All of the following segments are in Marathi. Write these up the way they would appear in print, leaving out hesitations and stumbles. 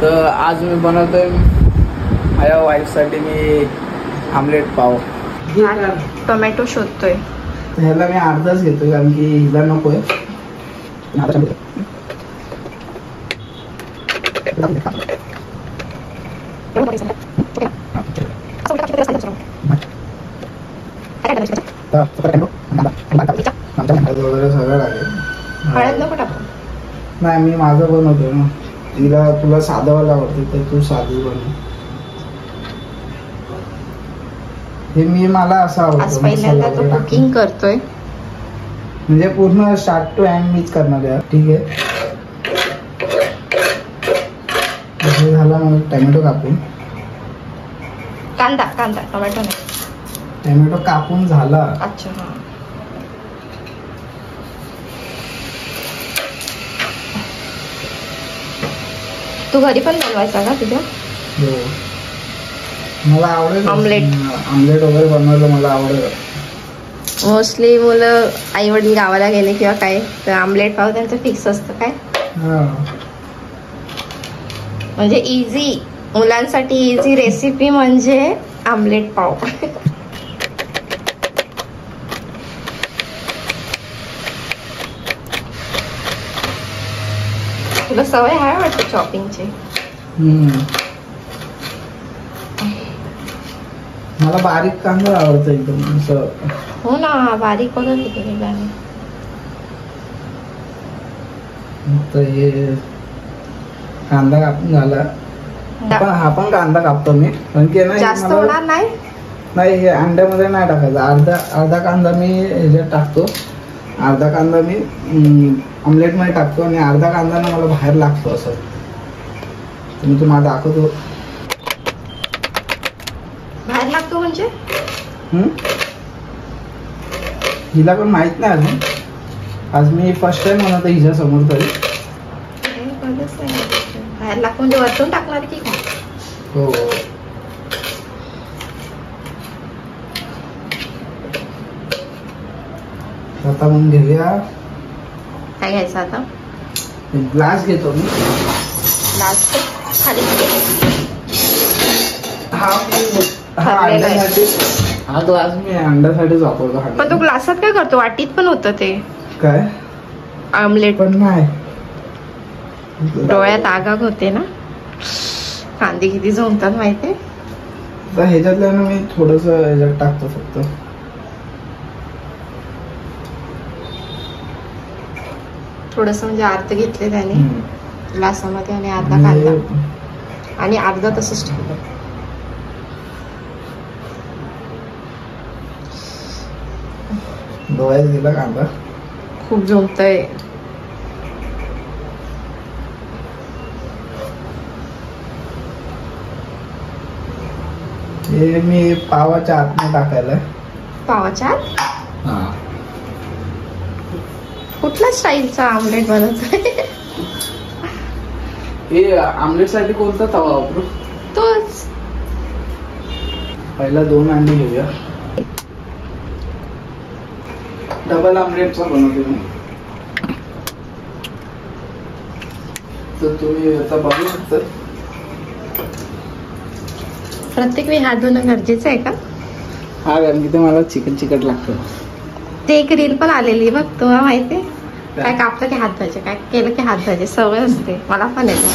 तर आज मी बनवतोय माझ्या वाईफसाठी मी आमलेट पाव. टोमॅटो शोधतोय. ह्याला मी अर्धाच घेतोय कारण की हिला नकोय. सगळं लागेल. हळद नको टाकू. नाही मी माझं बनवतोय ना. तुला साधंवाला आवडते तर तू साधी बनव. हे मला असं आज आवडतं. पहिल्यांदा तो कुकिंग करतोय म्हणजे पूर्ण स्टार्ट टू एंड मीच करणार आहे. ठीक आहे. हे झाला मग टोमॅटो कापून. कांदा टोमॅटो नाही. टोमॅटो कापून झाला. अच्छा हा. तू घरी पण बनवायचा का तुझ्या? हो मला आवडेल. ऑमलेट वगैरे बनवायला मला आवडेल. मोस्टली मुलं आई वडील गावाला गेले किंवा काय तर आमलेट पाव त्यांचं फिक्स असतं काय. म्हणजे इझी मुलांसाठी इझी रेसिपी म्हणजे आमलेट पाव. तुला सवय आहे वाटतं चॉपिंगची. मला बारीक कांदा आवडतो एकदम असं. हो ना बारीक बघा किती केलं. तर हे कांदा कापून झाला. हा पण कांदा कापतो मी कारण की जास्त होणार नाही. नाही हे अंड्यामध्ये नाही टाकायचं. अर्धा कांदा मी ह्याच्यात टाकतो. अर्धा कांदा मी ऑमलेट मध्ये टाकतो आणि अर्धा कांदा ना मला बाहेर लागतो असं. मी तुम्हाला दाखवतो. बाहेर लागतो म्हणजे हिला पण माहित नाही अजून. आज मी फर्स्ट टाइम म्हणत हिच्या समोर तरी. बाहेर लागतो म्हणजे वरतून टाकणार की काय? हो आता मग घेऊया. काय घ्यायचं आता? ग्लास घेतो मी. ग्लास खाली हा अंड्यासाठी. हा ग्लास मी अंड्यासाठीच वापरतो. पण तू ग्लासात काय करतो? वाटीत पण होतं ते काय आमलेट. पण नाही डोळ्यात आगाग होते ना. कांदे किती जमतात माहितीये. तर ह्याच्यातल्या ना मी थोडस ह्याच्यात टाकतो फक्त. थोडस म्हणजे अर्ध घेतले त्याने ग्लासामध्ये आणि अर्धा कांदा आणि अर्धा तसंच ठेवलं. डोळ्यात गेला कांदा. खूप जमतंय. हे मी पावाच्या आतमध्ये टाकायला. पावाच्या आत? कुठल्या स्टाईलचा आमलेट बनवतोय? हे आमलेट साठी कोणता तवा वापरू? तोच. पहिला 2 अंडी घेऊया. डबल आमलेटचा बनवतो मी. तर तुम्ही आता बघू शकता. प्रत्येक वेळी हात धुणं गरजेचं आहे का? हा कारण की ते मला चिकट लागतं. ते एक रील पण आलेली बघ तुम्हाला माहितीये. काय कापलं की हात धुवायचे, काय केलं की हात धुवायचे. सवय असते मला पण येते.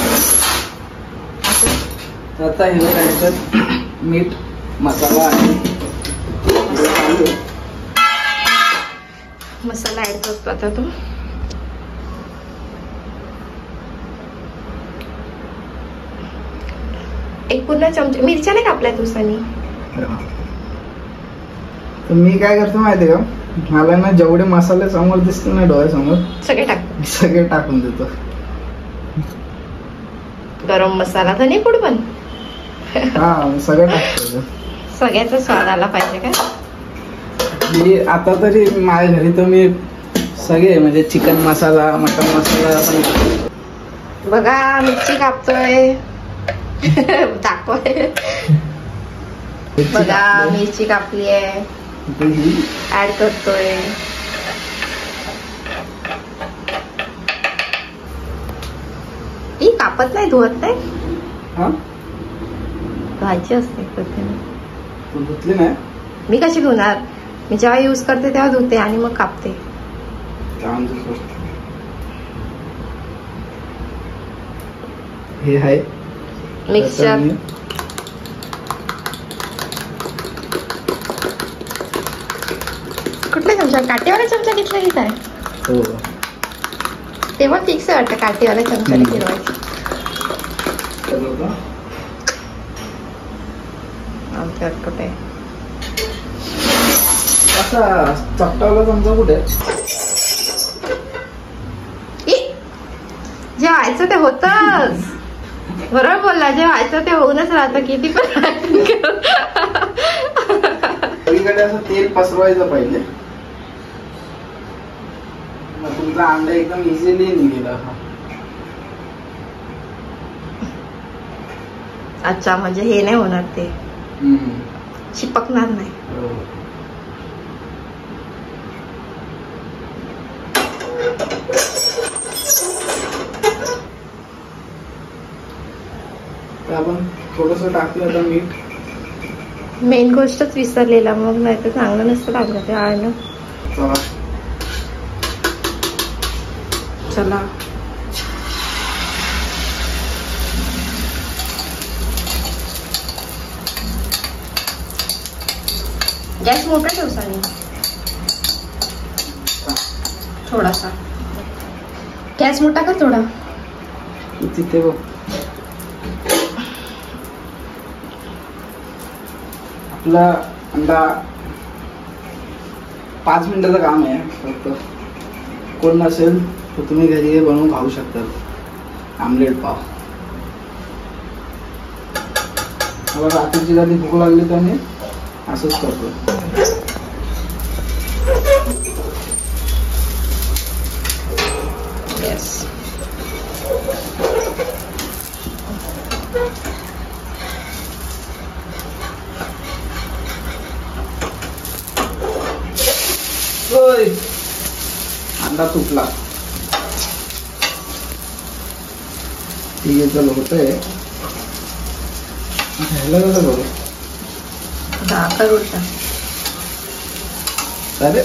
आता हे त्याच्यात मीठ मसाला आणि मसाला ऍड करतो आता. तो एक पूर्ण चमचा मिरच्या नाही कापल्या तुसानी. तर मी काय करतो माहितीये का, मला ना जेवढे मसाले समोर दिसतील ना डोळ्यासमोर सगळे टाकून देतो. गरम मसाला धनेपूड पण हा सगळं टाकतो. सगळ्याचा स्वाद आला पाहिजे का. मी आता तरी माझ्या घरी तर मी सगळे म्हणजे चिकन मसाला मटन मसाला पण. बघा मिरची कापतोय. दाखवय. बघा मिरची कापली आहे. ऍड करतोय. ही कापत नाही, धुवत नाही. हा धुवायची असते प्रत्येक. तू धुतली नाही? मी कशी धुणार? मी जेव्हा यूज करते तेव्हा धुते आणि मग कापते. हे आहे मिक्सचर. कुठल्या चमचा? काटेवाला चमचा घेतला की काय? हो. तेव्हा फिक्स आहे वाटतं काटेवाला चमचाने फिरवायचं. आमच्यात कुठे असा चपटावला चमचा कुठे? जे व्हायचं ते होतच. बरोबर बोलला. जे व्हायचं ते होऊनच राहतं. किती पण सगळीकडे असं तेल पसरवायचं पहिले. तुमचा अंडा एकदम इझिली निघेल. अच्छा, म्हणजे हे नाही होणार, ते चिपकणार नाही. आपण थोडस टाकलं आता मीठ. मेन गोष्टच विसरलेला, मग नाही तर चांगलं नसतं लागलं ते आळणं. चला गॅस मोठा ठेवसाने थोडासा. गॅस मोठा का थोडा? तिथे बघ. आपला अंडा 5 मिनिटाचं काम आहे फक्त. कोण नसेल तर तुम्ही घरी बनवून खाऊ शकता आमलेट पाव. मला रात्रीची कधी भूक लागली तर मी असंच करतो. अंडा तुटला. ठीक आहे, चल होतंय. ह्याला कसं करू? उलटा. अरे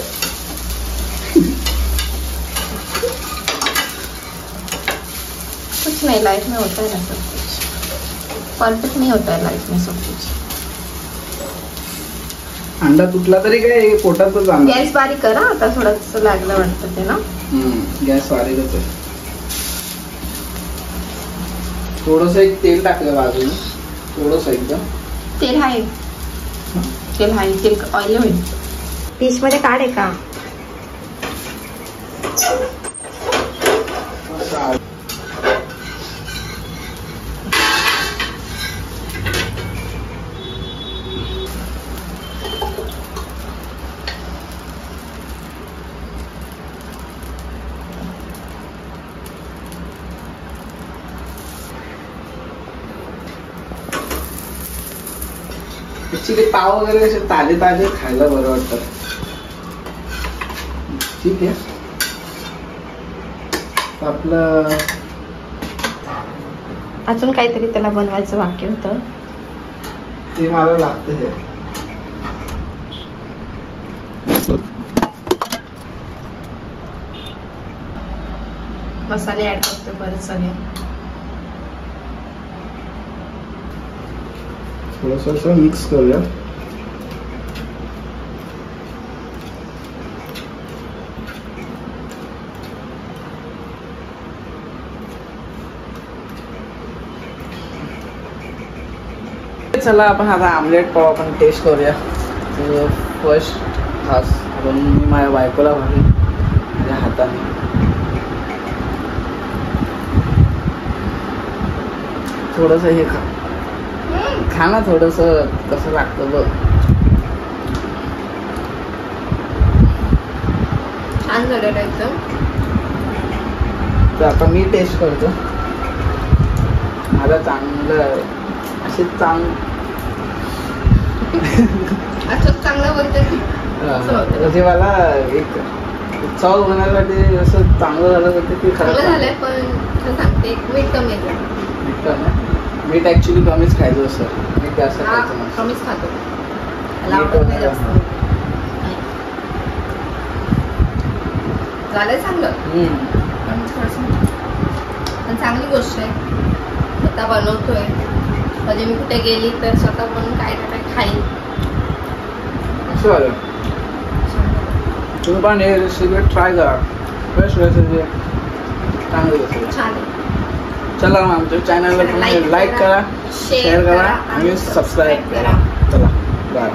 कुछ नहीं, लाइफ में होता है ना सब कुछ. परफेक्ट नहीं होता है लाइफ में सब कुछ. अंडा तुटला तरी काय पोटातच आणा. गॅस बारीक करा आता. थोडस लागलं वाटतं ते ना. गॅस बारीकच आहे. थोडस एक तेल टाकलं बाजूने. थोडस एकदम तेल आहे. तेल आहे. तेल ऑइल होईल. डिश मध्ये काढे का? ऍक्च्युली पाव वगैरे असे ताजे ताजे खायला बरं वाटतं. ठीक आहे. आपलं अजून काहीतरी त्याला बनवायचं बाकी होतं ते मला लागतं. हे मसाले ऍड करतो परत सगळे. थोडस मिक्स करूया. चला आपण आता आमलेट पाव आपण टेस्ट करूया. फर्स्ट खास आपण मी माझ्या बायकोला भरली माझ्या हाताने. थोडस हे खा ना, थोडस कसं लागतं बघ. छान झालेलं एकदम. तर आता मी टेस्ट करतो. मला चांगलं असे असंच चांगलं बोलते. म्हणजे मला एक चव बनवण्यासाठी असं चांगलं झालं तर ते खरं झालंय. पण सांगते मीठ कमी आहे. मीठ ऍक्च्युली कमीच खायचं असतं, मीठ जास्त हा खायचं नसतं. कमीच खातो, मला आवडत नाही जास्त. झालंय चांगलं, पण चांगली गोष्ट आहे. स्वतः बनवतोय, कधी मी कुठे गेली तर स्वतः बनवून काय ना काय खाईन. असं झालं. तुम्ही पण हे रेसिपी ट्राय करा, फ्रेश रेसिपी चांगली रेसिपी. छान आहे. चला मग आमच्या चॅनलला तुम्ही लाईक करा, शेअर करा आणि सबस्क्राईब करा. चला बाय.